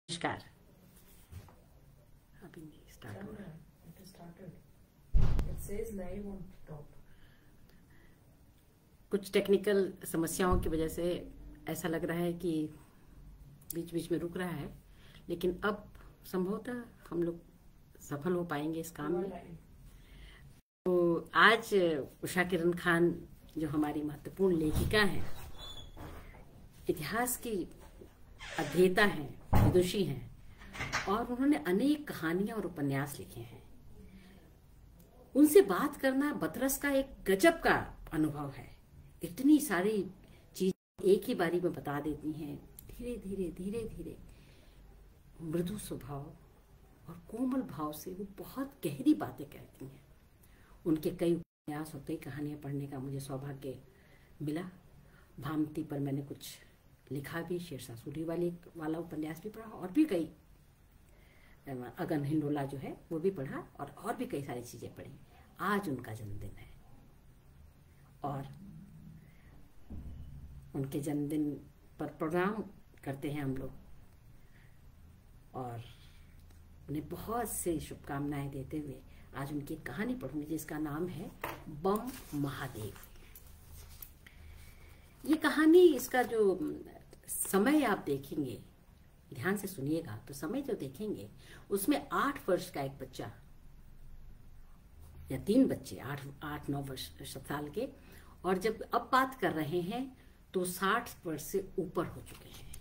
नमस्कार। अभी नहीं स्टार्ट हो रहा। It is started. It says live on top. कुछ टेक्निकल समस्याओं की वजह से ऐसा लग रहा है कि बीच बीच में रुक रहा है, लेकिन अब संभवतः हम लोग सफल हो पाएंगे इस काम में। तो आज उषा किरण खान जो हमारी महत्वपूर्ण लेखिका हैं, इतिहास की अध्येता हैं, विदुषी हैं, और उन्होंने अनेक कहानियां और उपन्यास लिखे हैं। उनसे बात करना बतरस का एक गजब का अनुभव है। इतनी सारी चीज एक ही बारी में बता देती हैं, धीरे धीरे धीरे धीरे, मृदु स्वभाव और कोमल भाव से वो बहुत गहरी बातें कहती हैं। उनके कई उपन्यास और कई कहानियां पढ़ने का मुझे सौभाग्य मिला। भामती पर मैंने कुछ लिखा भी, शेरशाह सूरी वाला उपन्यास भी पढ़ा, और भी कई, अगन हिंडोला जो है वो भी पढ़ा, और भी कई सारी चीजें पढ़ी। आज उनका जन्मदिन है और उनके जन्मदिन पर प्रोग्राम करते हैं हम लोग, और उन्हें बहुत से शुभकामनाएं देते हुए आज उनकी एक कहानी पढ़ूंगी जिसका नाम है बम महादेव। ये कहानी, इसका जो समय आप देखेंगे, ध्यान से सुनिएगा, तो समय जो देखेंगे उसमें 8 वर्ष का एक बच्चा या 3 बच्चे 8-9 साल के, और जब अब बात कर रहे हैं तो 60 वर्ष से ऊपर हो चुके हैं,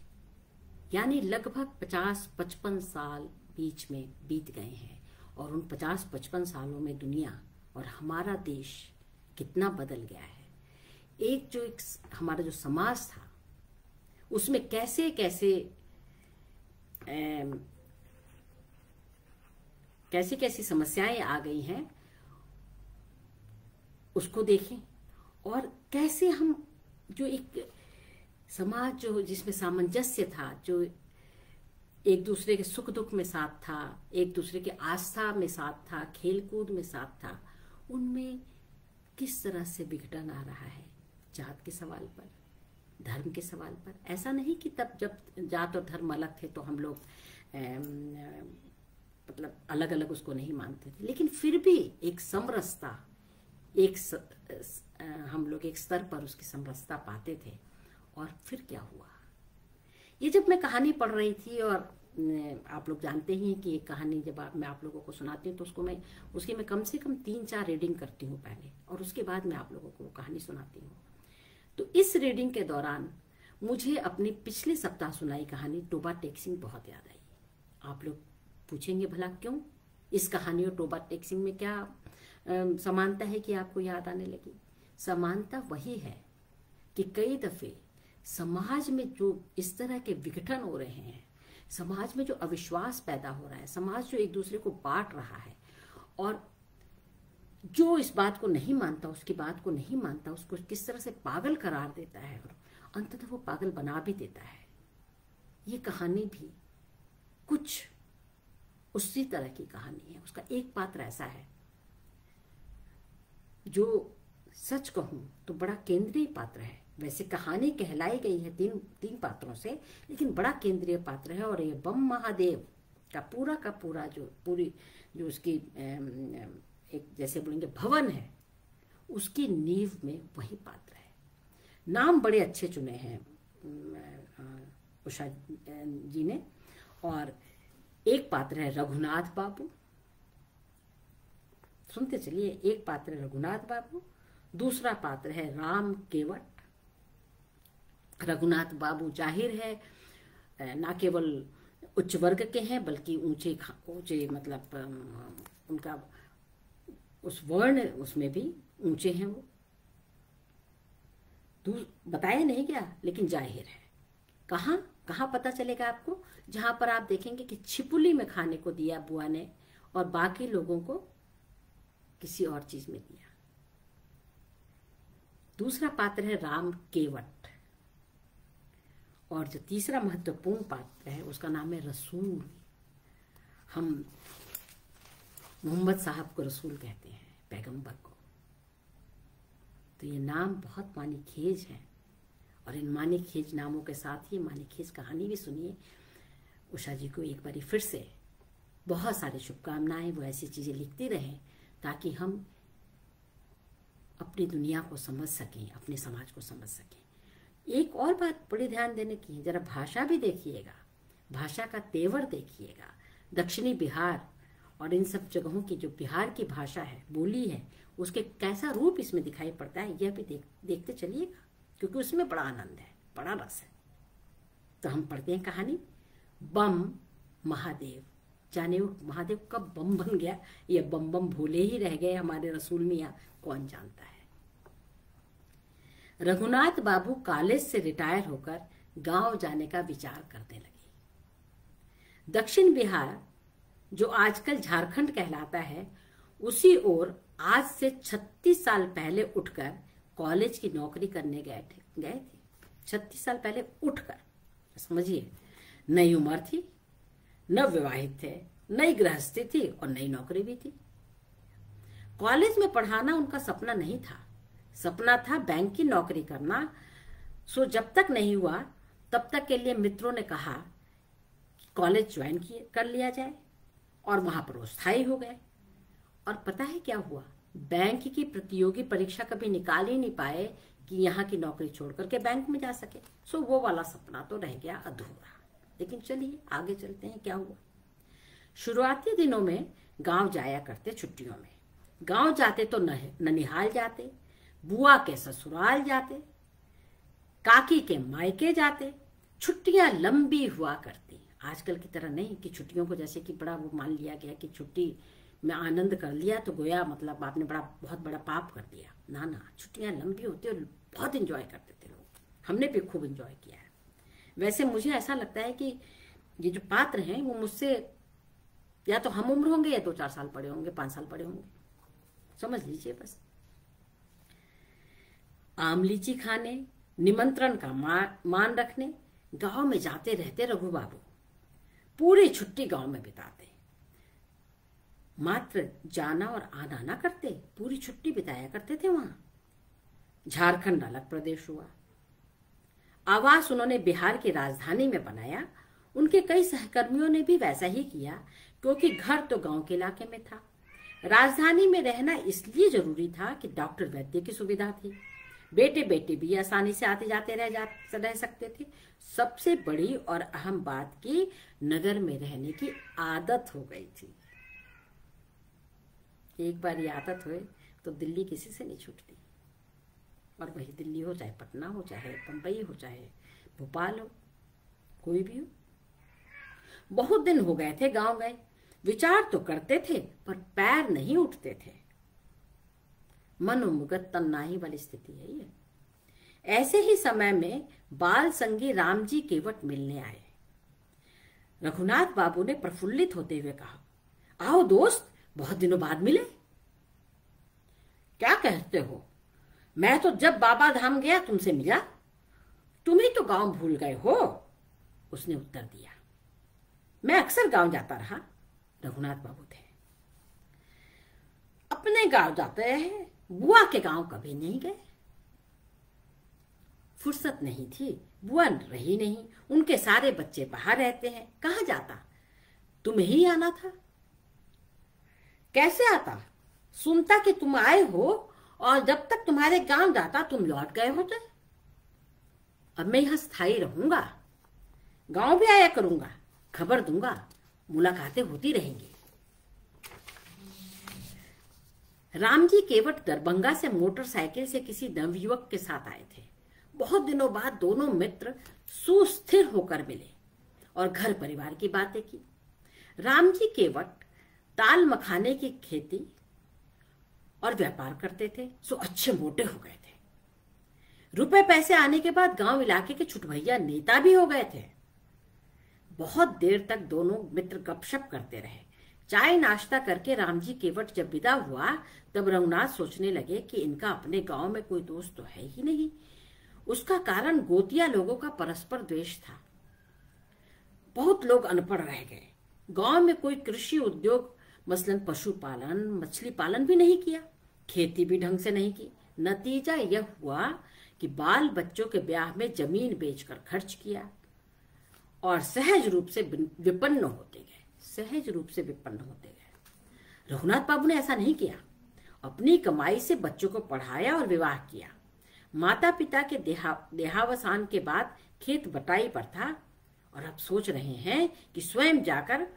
यानी लगभग 50-55 साल बीच में बीत गए हैं। और उन 50-55 सालों में दुनिया और हमारा देश कितना बदल गया है। एक हमारा जो समाज था उसमें कैसे कैसी समस्याएं आ गई हैं उसको देखें, और कैसे हम जो एक समाज जो जिसमें सामंजस्य था, जो एक दूसरे के सुख दुख में साथ था, एक दूसरे के आस्था में साथ था, खेलकूद में साथ था, उनमें किस तरह से विघटन आ रहा है। जात के सवाल पर, धर्म के सवाल पर। ऐसा नहीं कि तब जब जात और धर्म अलग थे तो हम लोग मतलब अलग अलग उसको नहीं मानते थे, लेकिन फिर भी एक समरसता, हम लोग एक स्तर पर उसकी समरसता पाते थे। और फिर क्या हुआ, ये जब मैं कहानी पढ़ रही थी, और आप लोग जानते ही कि एक कहानी जब मैं आप लोगों को सुनाती हूँ तो उसकी मैं कम से कम 3-4 रीडिंग करती हूँ पहले, और उसके बाद मैं आप लोगों को कहानी सुनाती हूँ। तो इस रीडिंग के दौरान मुझे अपनी पिछले सप्ताह सुनाई कहानी टोबा टेक-सिंग बहुत याद आई। आप लोग पूछेंगे भला क्यों, इस कहानी और टोबा टेक-सिंग में क्या समानता है कि आपको याद आने लगी। समानता वही है कि कई दफे समाज में जो इस तरह के विघटन हो रहे हैं, समाज में जो अविश्वास पैदा हो रहा है, समाज जो एक दूसरे को बांट रहा है, और जो इस बात को नहीं मानता, उसकी बात को नहीं मानता, उसको किस तरह से पागल करार देता है, और अंततः वो पागल बना भी देता है। ये कहानी भी कुछ उसी तरह की कहानी है। उसका एक पात्र ऐसा है जो, सच कहूं तो बड़ा केंद्रीय पात्र है। वैसे कहानी कहलाई गई है तीन पात्रों से, लेकिन बड़ा केंद्रीय पात्र है। और ये बम महादेव का पूरा जो उसकी एक, जैसे बोलेंगे, भवन है, उसकी नींव में वही पात्र है। नाम बड़े अच्छे चुने हैं उषा जी ने। और एक पात्र है रघुनाथ बाबू, सुनते चलिए। एक पात्र है रघुनाथ बाबू, दूसरा पात्र है राम केवट। रघुनाथ बाबू जाहिर है ना केवल उच्च वर्ग के हैं, बल्कि ऊंचे मतलब उनका उस वर्ण उसमें भी ऊंचे हैं वो। बताया नहीं गया, लेकिन जाहिर है। कहाँ पता चलेगा आपको? जहां पर आप देखेंगे कि छिपुली में खाने को दिया बुआ ने, और बाकी लोगों को किसी और चीज में दिया। दूसरा पात्र है राम केवट, और जो तीसरा महत्वपूर्ण पात्र है उसका नाम है रसूल। हम मोहम्मद साहब को रसूल कहते हैं, पैगंबर को। तो ये नाम बहुत मानीखेज है, और इन मानीखेज नामों के साथ ही मानीखेज कहानी भी सुनिए। उषा जी को एक बारी फिर से बहुत सारी शुभकामनाएं। वो ऐसी चीजें लिखती रहें ताकि हम अपनी दुनिया को समझ सकें, अपने समाज को समझ सकें। एक और बात बड़ी ध्यान देने की है, जरा भाषा भी देखिएगा, भाषा का तेवर देखिएगा। दक्षिणी बिहार और इन सब जगहों की जो बिहार की भाषा है, बोली है, उसके कैसा रूप इसमें दिखाई पड़ता है, यह भी देखते चलिएगा, क्योंकि उसमें बड़ा आनंद है, बड़ा रस है। तो हम पढ़ते हैं कहानी बम महादेव। जाने वो महादेव कब बम बन गया, ये बम बम भोले ही रह गए हमारे रसूल मियाँ, कौन जानता है। रघुनाथ बाबू कॉलेज से रिटायर होकर गांव जाने का विचार करने लगे। दक्षिण बिहार जो आजकल झारखंड कहलाता है, उसी ओर आज से 36 साल पहले उठकर कॉलेज की नौकरी करने गए थे। 36 साल पहले उठकर, समझिए, नई उम्र थी, नव विवाहित थे, नई गृहस्थी थी और नई नौकरी भी थी। कॉलेज में पढ़ाना उनका सपना नहीं था, सपना था बैंक की नौकरी करना। सो जब तक नहीं हुआ तब तक के लिए मित्रों ने कहा कि कॉलेज ज्वाइन कर लिया जाए, और वहां पर वो स्थायी हो गए। और पता है क्या हुआ, बैंक की प्रतियोगी परीक्षा कभी निकाल ही नहीं पाए कि यहाँ की नौकरी छोड़ करके बैंक में जा सके। सो वो वाला सपना तो रह गया अधूरा। लेकिन चलिए आगे चलते हैं, क्या हुआ। शुरुआती दिनों में गांव जाया करते, छुट्टियों में गांव जाते तो ननिहाल जाते, बुआ के ससुराल जाते, काकी के मायके जाते। छुट्टियां लंबी हुआ करती, आजकल की तरह नहीं कि छुट्टियों को जैसे कि बड़ा वो मान लिया गया कि छुट्टी में आनंद कर लिया तो गोया मतलब आपने बहुत बड़ा पाप कर दिया। ना ना, छुट्टियां लंबी होती और बहुत एंजॉय करते थे लोग। हमने भी खूब एंजॉय किया है। वैसे मुझे ऐसा लगता है कि ये जो पात्र हैं वो मुझसे या तो हम उम्र होंगे या 2-4 साल पड़े होंगे, 5 साल पड़े होंगे, समझ लीजिए बस। आम लीची खाने, निमंत्रण का मान रखने गांव में जाते रहते रघु बाबू। पूरी छुट्टी गांव में बिताते, मात्र जाना और आना ना करते, पूरी छुट्टी बिताया करते थे वहां। झारखंड अलग प्रदेश हुआ, आवास उन्होंने बिहार की राजधानी में बनाया। उनके कई सहकर्मियों ने भी वैसा ही किया, क्योंकि घर तो गांव के इलाके में था। राजधानी में रहना इसलिए जरूरी था कि डॉक्टर वैद्य की सुविधा थी, बेटे बेटे भी आसानी से आते जाते रह सकते थे। सबसे बड़ी और अहम बात की नगर में रहने की आदत हो गई थी। एक बार ये आदत हुए तो दिल्ली किसी से नहीं छूटती, और वही दिल्ली हो, चाहे पटना हो, चाहे बंबई हो, चाहे भोपाल हो, कोई भी हो। बहुत दिन हो गए थे गांव गए, विचार तो करते थे पर पैर नहीं उठते थे। मनोमुगत तन्नाही वाली स्थिति है ये। ऐसे ही समय में बाल संगी रामजी केवट मिलने आए। रघुनाथ बाबू ने प्रफुल्लित होते हुए कहा, आओ दोस्त, बहुत दिनों बाद मिले। क्या कहते हो, मैं तो जब बाबा धाम गया तुमसे मिला, तुम ही तो गांव भूल गए हो। उसने उत्तर दिया, मैं अक्सर गांव जाता रहा। रघुनाथ बाबू थे, अपने गांव जाते रहे, बुआ के गांव कभी नहीं गए। फुर्सत नहीं थी, बुआ रही नहीं, उनके सारे बच्चे बाहर रहते हैं, कहां जाता, तुम्हें ही आना था। कैसे आता, सुनता कि तुम आए हो और जब तक तुम्हारे गांव जाता तुम लौट गए होते। अब मैं यहां स्थायी रहूंगा, गांव भी आया करूंगा, खबर दूंगा, मुलाकातें होती रहेंगी। रामजी केवट दरभंगा से मोटरसाइकिल से किसी नवयुवक के साथ आए थे। बहुत दिनों बाद दोनों मित्र सुस्थिर होकर मिले और घर परिवार की बातें की। रामजी केवट ताल मखाने की खेती और व्यापार करते थे, सो अच्छे मोटे हो गए थे। रुपए पैसे आने के बाद गांव इलाके के छुटभैया नेता भी हो गए थे। बहुत देर तक दोनों मित्र गपशप करते रहे। चाय नाश्ता करके रामजी केवट जब विदा हुआ तब रघुनाथ सोचने लगे कि इनका अपने गांव में कोई दोस्त तो है ही नहीं। उसका कारण गोतिया लोगों का परस्पर द्वेष था। बहुत लोग अनपढ़ रह गए। गांव में कोई कृषि उद्योग मसलन पशुपालन, मछली पालन भी नहीं किया, खेती भी ढंग से नहीं की। नतीजा यह हुआ कि बाल बच्चों के ब्याह में जमीन बेचकर खर्च किया और सहज रूप से विपन्न होते गए, सहज रूप से विपन्न होते गए। रघुनाथ बाबू ने ऐसा नहीं किया। अपनी कमाई से बच्चों को पढ़ाया और विवाह किया। माता पिता के देहावसान के बाद खेत बटाई पर था और अब सोच रहे हैं कि स्वयं जाकर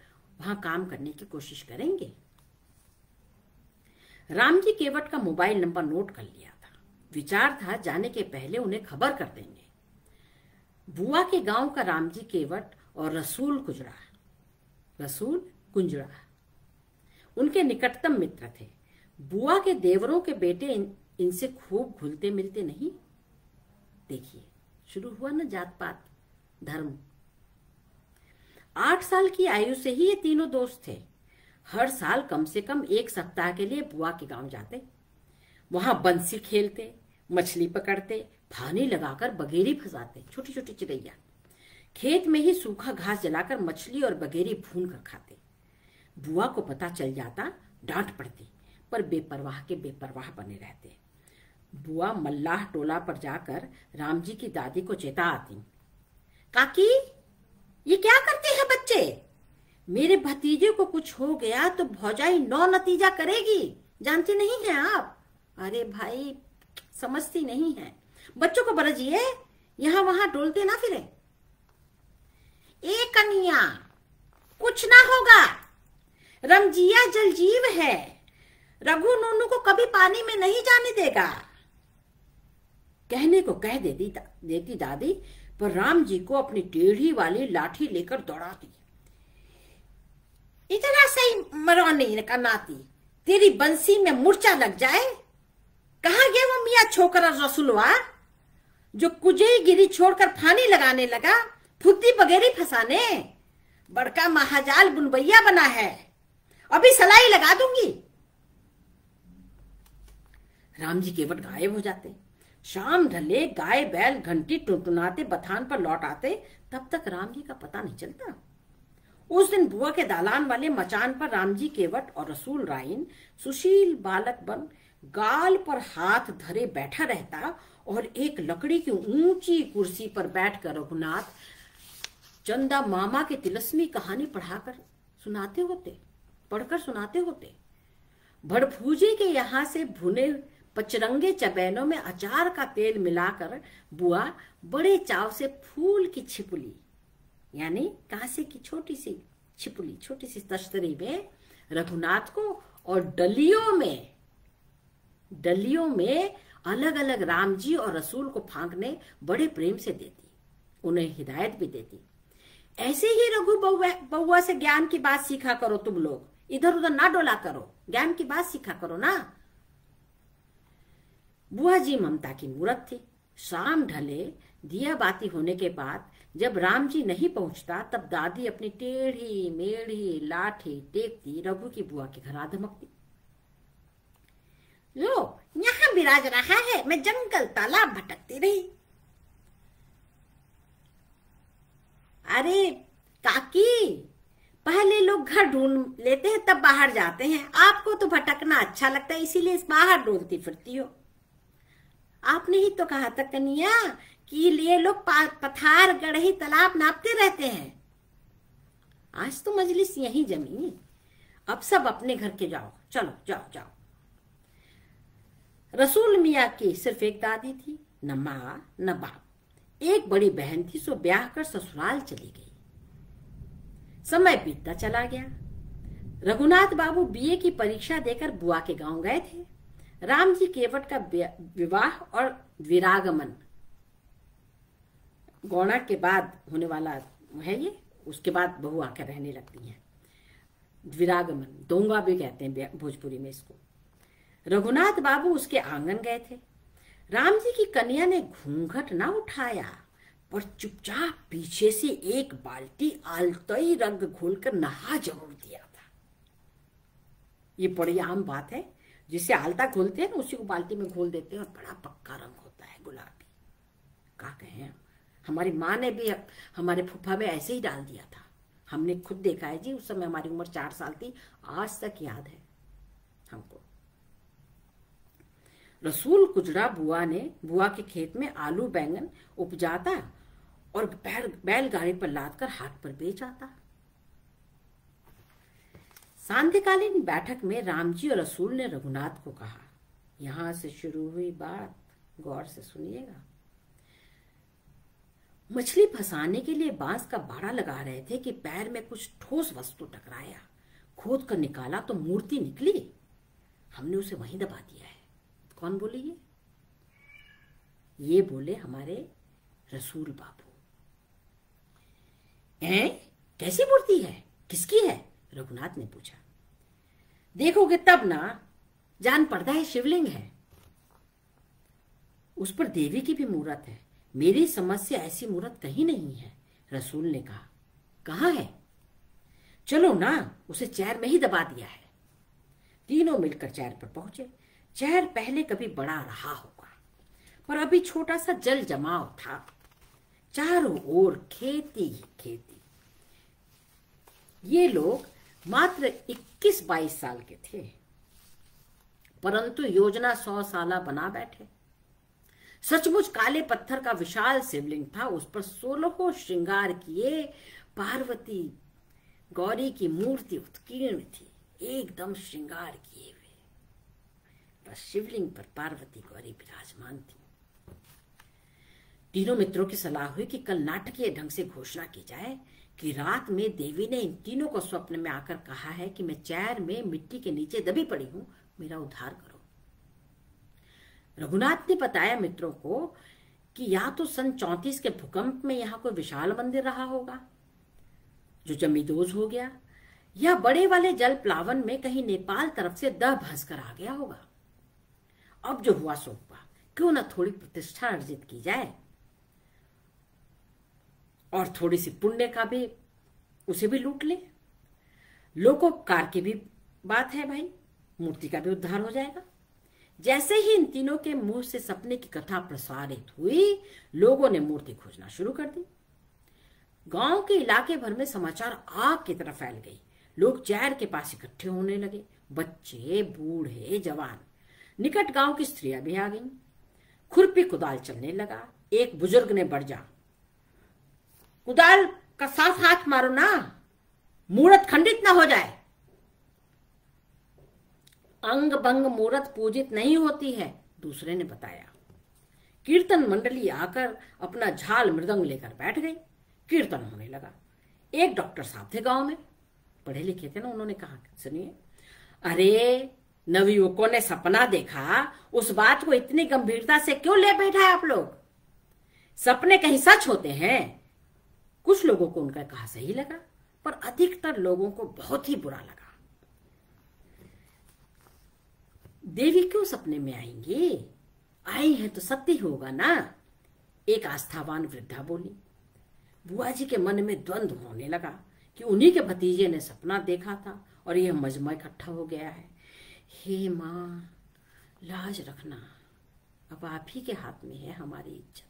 वहां काम करने की कोशिश करेंगे। रामजी केवट का मोबाइल नंबर नोट कर लिया था। विचार था जाने के पहले उन्हें खबर कर देंगे। बुआ के गांव का रामजी केवट और रसूल कुंजड़ा उनके निकटतम मित्र थे। बुआ के देवरों के बेटे इनसे खूब घुलते मिलते नहीं। देखिए, शुरू हुआ ना जात पात धर्म। 8 साल की आयु से ही ये तीनों दोस्त थे। हर साल कम से कम 1 सप्ताह के लिए बुआ के गांव जाते। वहां बंसी खेलते, मछली पकड़ते, फानी लगाकर बगेरी फंसाते, छोटी छोटी चिड़ैया। खेत में ही सूखा घास जलाकर मछली और बगेरी भून कर खाते। बुआ को पता चल जाता, डांट पड़ती, पर बेपरवाह के बेपरवाह बने रहते। बुआ मल्लाह टोला पर जाकर रामजी की दादी को चेता आती, काकी ये क्या करते हैं बच्चे? मेरे भतीजे को कुछ हो गया तो भौजाई 9 नतीजा करेगी, जानती नहीं है आप? अरे भाई, समझती नहीं है। बच्चों को बरजिए, यहां वहां डोलते ना फिरे। ए कन्या, कुछ ना होगा, रमजिया जलजीव है, रघु नोनू को कभी पानी में नहीं जाने देगा। कहने को कह देती दादी, पर राम जी को अपनी टेढ़ी वाली लाठी लेकर दौड़ाती। इतना सही मरवानी का नाती, तेरी बंसी में मूर्छा लग जाए। कहाँ गए वो मियाँ छोकरा रसुलवा जो कुजई गिरी छोड़कर फानी लगाने लगा, फुद्दी बगेरी फंसाने? बड़का महाजाल बुनबैया बना है, अभी सलाई लगा दूंगी। राम जी केवट गायब हो जाते। शाम ढले, गाय बैल घंटी टुनटुनाते बथान पर लौट आते, तब तक राम जी का पता नहीं चलता। उस दिन बुआ के दालान वाले मचान पर रामजी केवट और रसूल राइन सुशील बालक बन गाल पर हाथ धरे बैठा रहता और एक लकड़ी की ऊंची कुर्सी पर बैठकर रघुनाथ चंदा मामा के तिलस्मी कहानी पढ़कर सुनाते होते। भड़भूजी के यहाँ से भुने पचरंगे चबैनों में अचार का तेल मिलाकर बुआ बड़े चाव से फूल की छिपुली, यानी कांसे की छोटी सी छिपुली, छोटी सी तश्तरी में रघुनाथ को और डलियों में अलग अलग राम जी और रसूल को फांकने बड़े प्रेम से देती, उन्हें हिदायत भी देती। ऐसे ही रघु बउआ से ज्ञान की बात सीखा करो, तुम लोग इधर उधर ना डोला करो, ज्ञान की बात सीखा करो ना। बुआ जी ममता की मूरत थी। शाम ढले, दिया बाती होने के बाद जब राम जी नहीं पहुंचता, तब दादी अपनी टेढ़ी मेढ़ी लाठी टेकती रघु की बुआ के घर आ धमकती। लो, यहाँ बिराज रहा है, मैं जंगल तालाब भटकती रही। अरे काकी, पहले लोग घर ढूंढ लेते हैं तब बाहर जाते हैं, आपको तो भटकना अच्छा लगता है, इसीलिए बाहर डोलती फिरती हो। आपने ही तो कहा था कन्या कि ये लोग पथार गढ़ी तालाब नापते रहते हैं। आज तो मजलिस यहीं जमी, अब सब अपने घर के जाओ, चलो जाओ। रसूल मियाँ की सिर्फ एक दादी थी, न माँ न बाप। एक बड़ी बहन थी, सो ब्याह कर ससुराल चली गई। समय बीतता चला गया। रघुनाथ बाबू बीए की परीक्षा देकर बुआ के गांव गए थे। राम जी केवट का विवाह और विरागमन गौना के बाद होने वाला है ये, उसके बाद बहू आकर रहने लगती है। विरागमन दोंगा भी कहते हैं भोजपुरी में इसको। रघुनाथ बाबू उसके आंगन गए थे। राम जी की कन्या ने घूंघट ना उठाया, पर चुपचाप पीछे से एक बाल्टी आलतई रंग घोलकर नहा जरूर दिया था। ये बड़ी आम बात है, जिसे आलता घोलते हैं ना उसी को बाल्टी में घोल देते हैं और बड़ा पक्का रंग होता है गुलाबी। क्या कहें, हमारी माँ ने भी हमारे फूफा में ऐसे ही डाल दिया था, हमने खुद देखा है जी। उस समय हमारी उम्र 4 साल थी, आज तक याद है हमको। रसूल कुजड़ा बुआ के खेत में आलू बैंगन उपजाता और बैलगाड़ी पर लादकर हाथ पर बेच आता। सांध्यकालीन बैठक में रामजी और रसूल ने रघुनाथ को कहा, यहां से शुरू हुई बात गौर से सुनिएगा। मछली फंसाने के लिए बांस का बाड़ा लगा रहे थे कि पैर में कुछ ठोस वस्तु टकराया। खोद कर निकाला तो मूर्ति निकली। हमने उसे वहीं दबा दिया है। कौन बोले ये बोले हमारे रसूल बाबू। कैसी मूर्ति है, किसकी है? रघुनाथ ने पूछा। देखोगे तब ना जान पड़ता है, शिवलिंग है। उस पर देवी की भी मूर्त है। मेरी समझ से ऐसी मूर्त कहीं नहीं है। रसूल ने कहा, कहाँ है? चलो ना, उसे चेयर में ही दबा दिया है। तीनों मिलकर चेयर पर पहुंचे। चेयर पहले कभी बड़ा रहा होगा, पर अभी छोटा सा जल जमाव था। चारों ओर खेती ही खेती। ये लोग मात्र 21-22 साल के थे, परंतु योजना 100 साला बना बैठे। सचमुच काले पत्थर का विशाल शिवलिंग था। उस पर 16 श्रृंगार किए पार्वती गौरी की मूर्ति उत्कीर्ण थी, एकदम श्रृंगार किए हुए। बस शिवलिंग पर पार्वती गौरी विराजमान थी। तीनों मित्रों की सलाह हुई कि कल नाटकीय ढंग से घोषणा की जाए कि रात में देवी ने इन तीनों को स्वप्न में आकर कहा है कि मैं चेयर में मिट्टी के नीचे दबी पड़ी हूं, मेरा उद्धार करो। रघुनाथ ने बताया मित्रों को कि या तो सन 34 के भूकंप में यहां कोई विशाल मंदिर रहा होगा जो जमींदोज हो गया, या बड़े वाले जल प्लावन में कहीं नेपाल तरफ से दह भस कर आ गया होगा। अब जो हुआ सो हुआ, क्यों ना थोड़ी प्रतिष्ठा अर्जित की जाए और थोड़ी सी पुण्य का भी उसे भी लूट ले। लोकोपकार की भी बात है भाई, मूर्ति का भी उद्धार हो जाएगा। जैसे ही इन तीनों के मुंह से सपने की कथा प्रसारित हुई, लोगों ने मूर्ति खोजना शुरू कर दी। गांव के इलाके भर में समाचार आग की तरह फैल गई। लोग चेयर के पास इकट्ठे होने लगे, बच्चे, बूढ़े, जवान। निकट गांव की स्त्रियां भी आ गईं। खुरपी कुदाल चलने लगा। एक बुजुर्ग ने बढ़ जा, कुदाल का साफ हाथ मारो ना, मूर्त खंडित ना हो जाए। अंग भंग मूर्त पूजित नहीं होती है, दूसरे ने बताया। कीर्तन मंडली आकर अपना झाल मृदंग लेकर बैठ गई। कीर्तन होने लगा। एक डॉक्टर साहब थे गांव में, पढ़े लिखे थे ना। उन्होंने कहा, सुनिए, अरे नवयुवकों ने सपना देखा, उस बात को इतनी गंभीरता से क्यों ले बैठा है आप लोग? सपने कहीं सच होते हैं। कुछ लोगों को उनका कहा सही लगा, पर अधिकतर लोगों को बहुत ही बुरा लगा। देवी क्यों सपने में आएंगी? आई है तो सत्य होगा ना, एक आस्थावान वृद्धा बोली। बुआ जी के मन में द्वंद्व होने लगा कि उन्हीं के भतीजे ने सपना देखा था और यह मजमा इकट्ठा हो गया है। हे मां, लाज रखना, अब आप ही के हाथ में है हमारी इज्जत।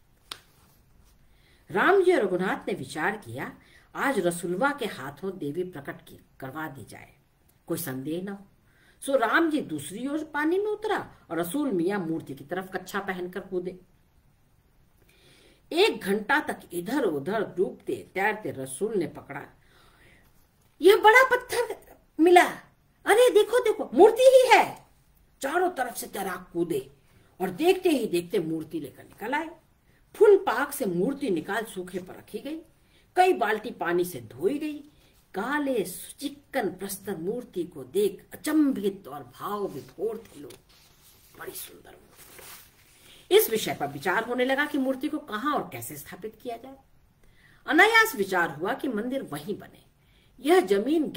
राम जी और रघुनाथ ने विचार किया, आज रसूलवा के हाथों देवी प्रकट करवा दी जाए, कोई संदेह न हो। सो राम जी दूसरी ओर पानी में उतरा और रसूल मियां मूर्ति की तरफ कच्छा पहनकर कूदे। 1 घंटा तक इधर उधर डूबते तैरते रसूल ने पकड़ा, यह बड़ा पत्थर मिला, अरे देखो देखो मूर्ति ही है। चारों तरफ से तैराक कूदे और देखते ही देखते मूर्ति लेकर निकल आए। फुल पाक से मूर्ति निकाल सूखे पर रखी गई। कई बाल्टी पानी से धोई गई। काले चिक्कन प्रस्तर मूर्ति को देख अचंभित और भाव विभोर थे लोग। बड़ी सुंदर मूर्ति। इस विषय पर विचार होने लगा कि मूर्ति को कहां और कैसे स्थापित किया जाए। अनायास विचार हुआ कि मंदिर वहीं बने। यह जमीन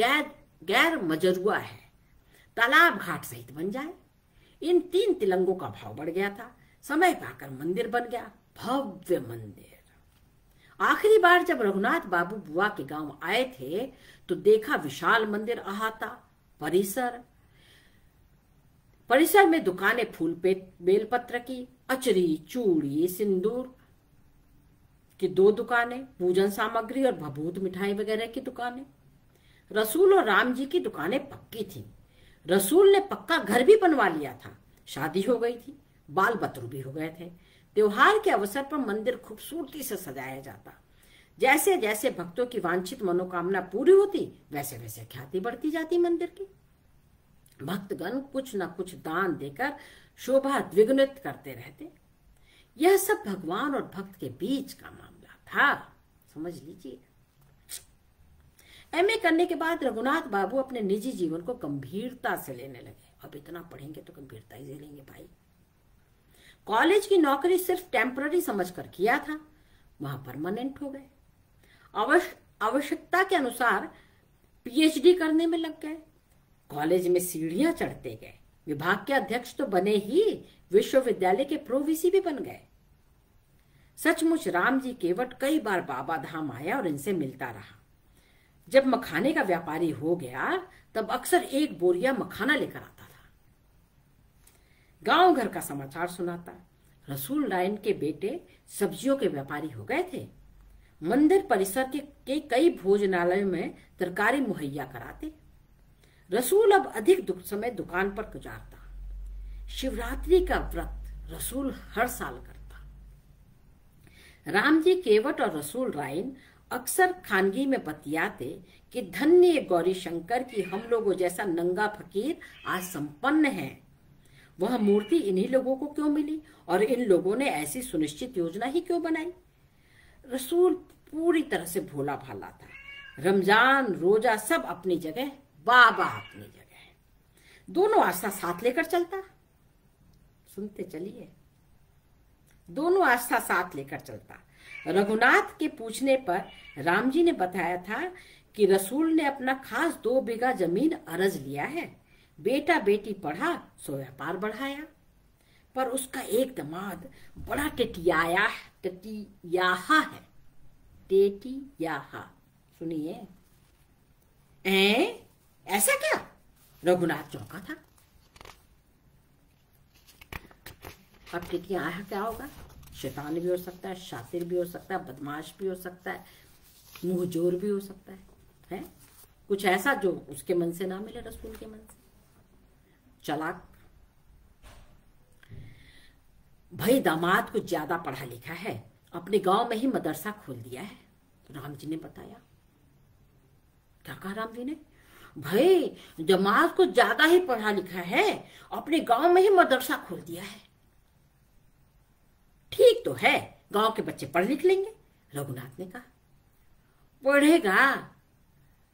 गैर मजरुआ है, तालाब घाट सहित बन जाए। इन 3 तिलंगों का भाव बढ़ गया था। समय पाकर मंदिर बन गया, भव्य मंदिर। आखिरी बार जब रघुनाथ बाबू बुआ के गांव आए थे तो देखा विशाल मंदिर अहाता, परिसर में दुकानें फूल बेलपत्र की, अचरी, चूड़ी, सिंदूर की 2 दुकानें, पूजन सामग्री और भभूत मिठाई वगैरह की दुकानें। रसूल और राम जी की दुकानें पक्की थीं। रसूल ने पक्का घर भी बनवा लिया था। शादी हो गई थी, बाल बतरू भी हो गए थे। त्योहार के अवसर पर मंदिर खूबसूरती से सजाया जाता। जैसे जैसे भक्तों की वांछित मनोकामना पूरी होती वैसे वैसे ख्याति बढ़ती जाती मंदिर की। भक्तगण कुछ न कुछ दान देकर शोभा द्विगुणित करते रहते। यह सब भगवान और भक्त के बीच का मामला था, समझ लीजिए। एमए करने के बाद रघुनाथ बाबू अपने निजी जीवन को गंभीरता से लेने लगे। अब इतना पढ़ेंगे तो गंभीरता ही लेंगे भाई। कॉलेज की नौकरी सिर्फ टेम्पररी समझकर किया था, वहां परमानेंट हो गए। आवश्यकता के अनुसार पीएचडी करने में लग गए। कॉलेज में सीढ़ियां चढ़ते गए। विभाग के अध्यक्ष तो बने ही, विश्वविद्यालय के प्रो वीसी भी बन गए। सचमुच राम जी केवट कई बार बाबा धाम आया और इनसे मिलता रहा। जब मखाने का व्यापारी हो गया तब अक्सर एक बोरिया मखाना लेकर आता था। गांव घर का समाचार सुनाता। रसूल रायन के बेटे सब्जियों के व्यापारी हो गए थे। मंदिर परिसर के कई भोजनालयों में तरकारी मुहैया कराते। रसूल अब अधिक समय दुकान पर गुजारता। शिवरात्रि का व्रत रसूल हर साल करता। राम जी केवट और रसूल रायन अक्सर खानगी में बतियाते कि धन्य गौरी शंकर की हम लोगों जैसा नंगा फकीर आज संपन्न है। वह मूर्ति इन्हीं लोगों को क्यों मिली और इन लोगों ने ऐसी सुनिश्चित योजना ही क्यों बनाई। रसूल पूरी तरह से भोला भाला था। रमजान रोजा सब अपनी जगह, बाबा अपनी जगह। दोनों आस्था साथ लेकर चलता। सुनते चलिए, दोनों आस्था साथ लेकर चलता। रघुनाथ के पूछने पर राम जी ने बताया था कि रसूल ने अपना खास 2 बीघा जमीन अर्ज लिया है। बेटा बेटी पढ़ा सो व्यापार बढ़ाया। पर उसका एक दामाद बड़ा टेटियाहा है। टेटियाहा, सुनिए। ऐसा क्या? रघुनाथ चौंका था। अब टेटियाहा क्या होगा? शैतान भी हो सकता है, शातिर भी हो सकता है, बदमाश भी हो सकता है, मुंहजोर भी हो सकता है? कुछ ऐसा जो उसके मन से ना मिले, रसूल के मन से। चालाक। भाई दामाद को ज्यादा पढ़ा लिखा है, अपने गांव में ही मदरसा खोल दिया है। तो राम जी ने बताया। क्या कहा राम जी ने? भाई दामाद को ज्यादा ही पढ़ा लिखा है, अपने गांव में ही मदरसा खोल दिया है। ठीक तो है, गांव के बच्चे पढ़ लिख लेंगे। रघुनाथ ने कहा। पढ़ेगा,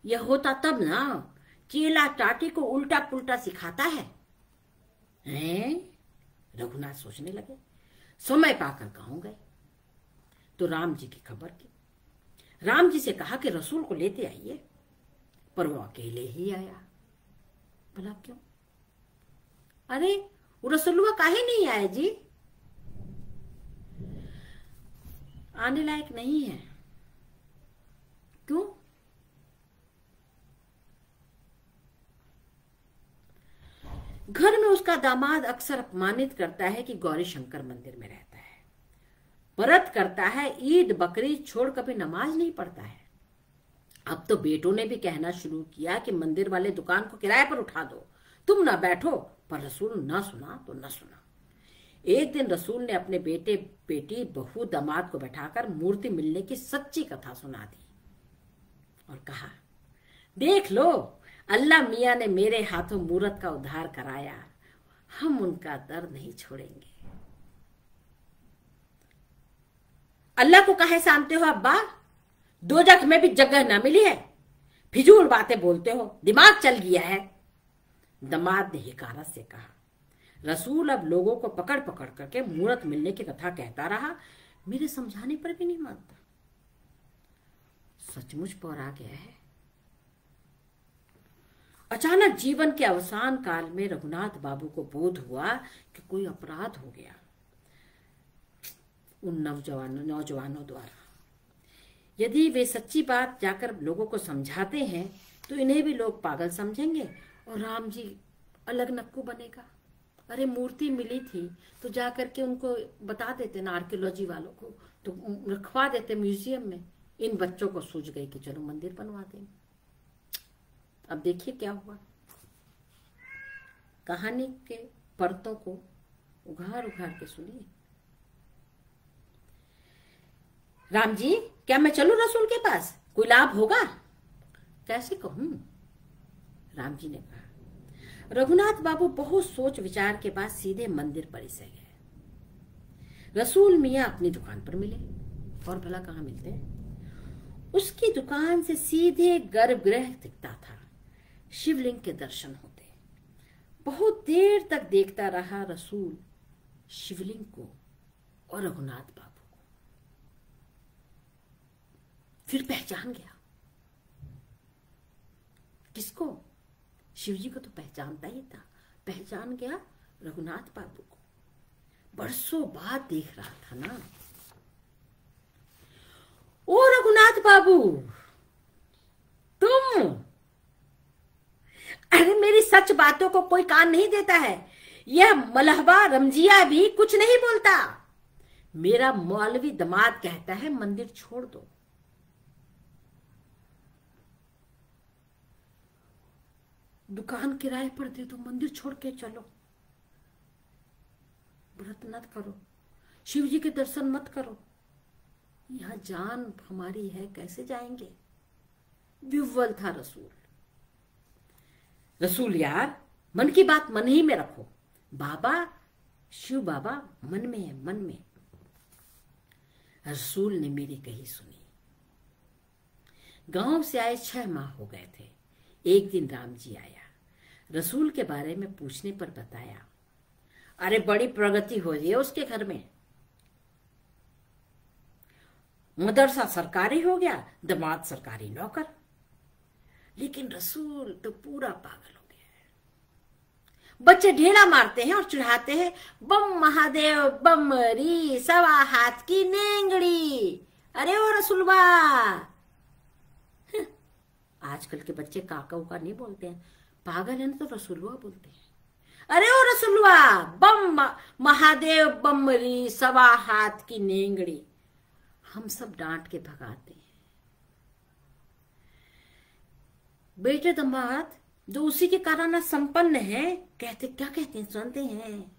यह होता तब ना, चेला टाटी को उल्टा पुल्टा सिखाता है। रघुनाथ सोचने लगे। समय पाकर गांव गए तो राम जी की खबर की। राम जी से कहा कि रसूल को लेते आइए, पर वो अकेले ही आया। भला क्यों? अरे वो रसूलुआ काहे नहीं आए जी? आने लायक नहीं है। क्यों? घर में उसका दामाद अक्सर अपमानित करता है कि गौरी शंकर मंदिर में रहता है, व्रत करता है, ईद बकरी छोड़ कभी नमाज नहीं पढ़ता है। अब तो बेटों ने भी कहना शुरू किया कि मंदिर वाले दुकान को किराए पर उठा दो, तुम ना बैठो। पर रसूल ना सुना तो ना सुना। एक दिन रसूल ने अपने बेटे बेटी बहू दामाद को बैठाकर मूर्ति मिलने की सच्ची कथा सुना दी और कहा, देख लो, अल्लाह मियां ने मेरे हाथों मूरत का उद्धार कराया, हम उनका दर नहीं छोड़ेंगे। अल्लाह को काहे सानते हो अब्बा? दोजख में भी जगह ना मिली है, फिजूल बातें बोलते हो, दिमाग चल गया है। दामाद ने हिकारत से कहा। रसूल अब लोगों को पकड़ पकड़ करके मूरत मिलने की कथा कहता रहा, मेरे समझाने पर भी नहीं मानता। सचमुच पौरा गया है। अचानक जीवन के अवसान काल में रघुनाथ बाबू को बोध हुआ कि कोई अपराध हो गया उन नौजवानों द्वारा। यदि वे सच्ची बात जाकर लोगों को समझाते हैं तो इन्हें भी लोग पागल समझेंगे और राम जी अलग नक्कू बनेगा। अरे मूर्ति मिली थी तो जाकर के उनको बता देते ना, आर्कियोलॉजी वालों को, तो रखवा देते म्यूजियम में। इन बच्चों को सूझ गई कि चलो मंदिर बनवा देंगे। अब देखिए क्या हुआ। कहानी के परतों को उघाड़ उघाड़ के सुनिए। राम जी क्या मैं चलूं रसूल के पास? कोई लाभ होगा? कैसे कहूं? राम जी ने कहा। रघुनाथ बाबू बहुत सोच विचार के बाद सीधे मंदिर परिसर गए। रसूल मियाँ अपनी दुकान पर मिले। और भला कहाँ मिलते हैं? उसकी दुकान से सीधे गर्भगृह दिखता था। शिवलिंग के दर्शन होते। बहुत देर तक देखता रहा रसूल शिवलिंग को और रघुनाथ बाबू को। फिर पहचान गया। किसको? शिवजी को तो पहचानता ही था। पहचान गया रघुनाथ बाबू को। बरसों बाद देख रहा था ना। ओ रघुनाथ बाबू, तुम! अरे मेरी सच बातों को कोई कान नहीं देता है। यह मलहबा रमजिया भी कुछ नहीं बोलता। मेरा मौलवी दामाद कहता है मंदिर छोड़ दो। दुकान किराए पर दे दो, मंदिर छोड़ के चलो। व्रत मत करो, शिव जी के दर्शन मत करो। यहां जान हमारी है, कैसे जाएंगे? विह्वल था रसूल। रसूल यार, मन की बात मन ही में रखो। बाबा, शिव बाबा मन में है, मन में। रसूल ने मेरी कही सुनी। गांव से आए 6 माह हो गए थे। एक दिन राम जी आया। रसूल के बारे में पूछने पर बताया, अरे बड़ी प्रगति हो रही है उसके घर में। मदरसा सरकारी हो गया, दामाद सरकारी नौकर। लेकिन रसूल तो पूरा पागल हो गया है। बच्चे ढेला मारते हैं और चढ़ाते हैं, बम महादेव बम री 1.25 हाथ की नेंगड़ी। अरे ओ रसूलवा! आजकल के बच्चे काका उका नहीं बोलते हैं, पागल है ना तो रसूलवा बोलते हैं। अरे ओ रसूलवा, बम महादेव बम री 1.25 हाथ की नेंगड़ी। हम सब डांट के भगाते हैं। बेटे दामाद जो उसी के कारण संपन्न है, कहते क्या कहते हैं सुनते हैं?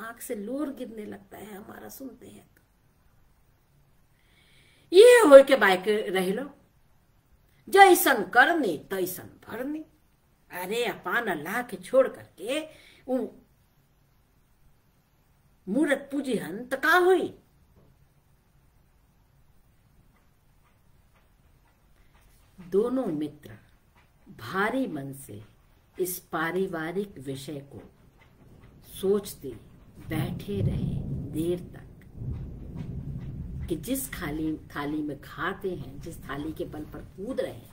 आंख से लोर गिरने लगता है हमारा सुनते हैं तो। ये हो के बाइक रह लो, जैसन करने तैसन भरने। अरे अपान अल्लाह के छोड़ करके मूर्त पूजी हन तो का हुई? दोनों मित्र भारी मन से इस पारिवारिक विषय को सोचते बैठे रहे देर तक कि जिस थाली में खाते हैं, जिस थाली के बल पर कूद रहे हैं,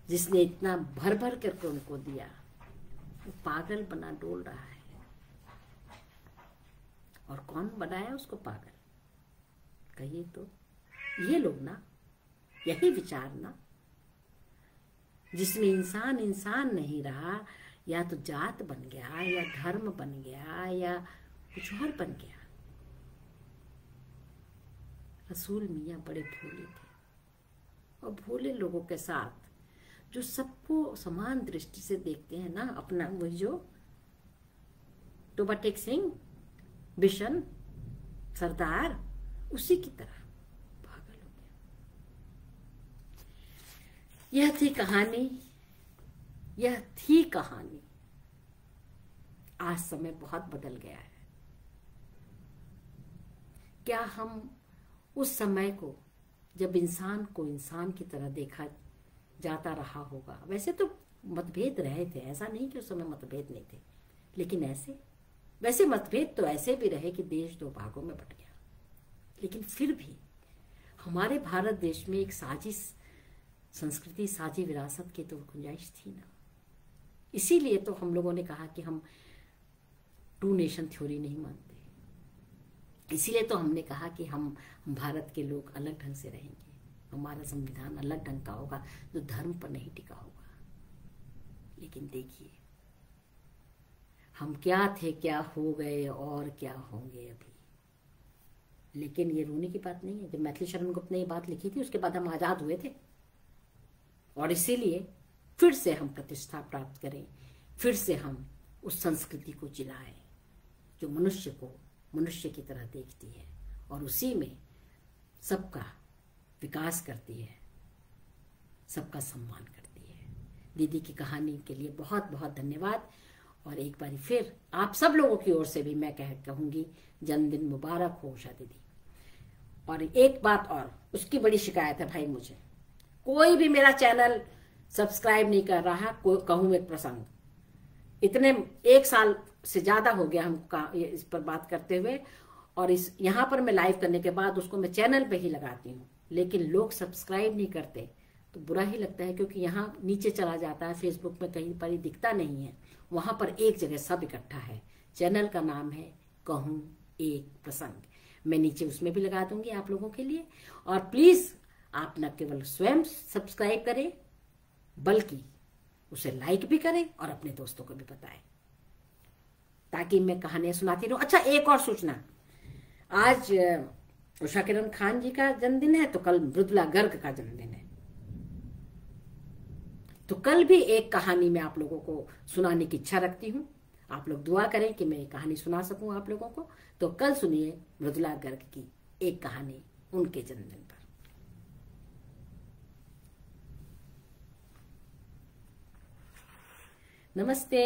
जिसने इतना भर भर करके उनको दिया, वो पागल बना डोल रहा है। और कौन बनाया उसको पागल? कहिए तो ये लोग ना, यही विचार ना, जिसमें इंसान इंसान नहीं रहा, या तो जात बन गया, या धर्म बन गया, या कुछ और बन गया। रसूल मियाँ बड़े भोले थे, और भोले लोगों के साथ जो सबको समान दृष्टि से देखते हैं ना, अपना वही जो टोबा टेक सिंह, बिशन, सरदार, उसी की तरह पागल हो गया। यह थी कहानी, यह थी कहानी। आज समय बहुत बदल गया है। क्या हम उस समय को, जब इंसान को इंसान की तरह देखा जाता रहा होगा, वैसे तो मतभेद रहे थे, ऐसा नहीं कि उस समय मतभेद नहीं थे, लेकिन वैसे मतभेद तो ऐसे भी रहे कि देश 2 भागों में बट गया। लेकिन फिर भी हमारे भारत देश में एक साझी संस्कृति, साझी विरासत की तो गुंजाइश थी ना। इसीलिए तो हम लोगों ने कहा कि हम 2 नेशन थ्योरी नहीं मानते। इसीलिए तो हमने कहा कि हम भारत के लोग अलग ढंग से रहेंगे, हमारा संविधान अलग ढंग का होगा जो धर्म पर नहीं टिका होगा। लेकिन देखिए हम क्या थे, क्या हो गए और क्या होंगे अभी। लेकिन ये रोने की बात नहीं है। जब मैथिली शरण गुप्त ने ये बात लिखी थी, उसके बाद हम आजाद हुए थे, और इसीलिए फिर से हम प्रतिष्ठा प्राप्त करें, फिर से हम उस संस्कृति को जिलाएं जो मनुष्य को मनुष्य की तरह देखती है, और उसी में सबका विकास करती है, सबका सम्मान करती है। दीदी की कहानी के लिए बहुत बहुत धन्यवाद। और एक बार फिर आप सब लोगों की ओर से भी मैं कहूंगी जन्मदिन मुबारक हो उषा दीदी। और एक बात और, उसकी बड़ी शिकायत है भाई मुझे, कोई भी मेरा चैनल सब्सक्राइब नहीं कर रहा। कहूं एक प्रसंग, इतने 1 साल से ज्यादा हो गया हम इस पर बात करते हुए, और इस यहाँ पर मैं लाइव करने के बाद उसको मैं चैनल पे ही लगाती हूँ, लेकिन लोग सब्सक्राइब नहीं करते तो बुरा ही लगता है, क्योंकि यहाँ नीचे चला जाता है, फेसबुक में कहीं पर ही दिखता नहीं है, वहां पर एक जगह सब इकट्ठा है। चैनल का नाम है कहूं एक प्रसंग, मैं नीचे उसमें भी लगा दूंगी आप लोगों के लिए। और प्लीज आप न केवल स्वयं सब्सक्राइब करें, बल्कि उसे लाइक भी करें और अपने दोस्तों को भी बताएं, ताकि मैं कहानियां सुनाती रहूं। अच्छा, एक और सूचना, आज उषा किरण खान जी का जन्मदिन है, तो कल मृदुला गर्ग का जन्मदिन है। तो कल भी एक कहानी मैं आप लोगों को सुनाने की इच्छा रखती हूँ। आप लोग दुआ करें कि मैं ये कहानी सुना सकूं आप लोगों को। तो कल सुनिए मृदुला गर्ग की एक कहानी उनके जन्मदिन पर। नमस्ते।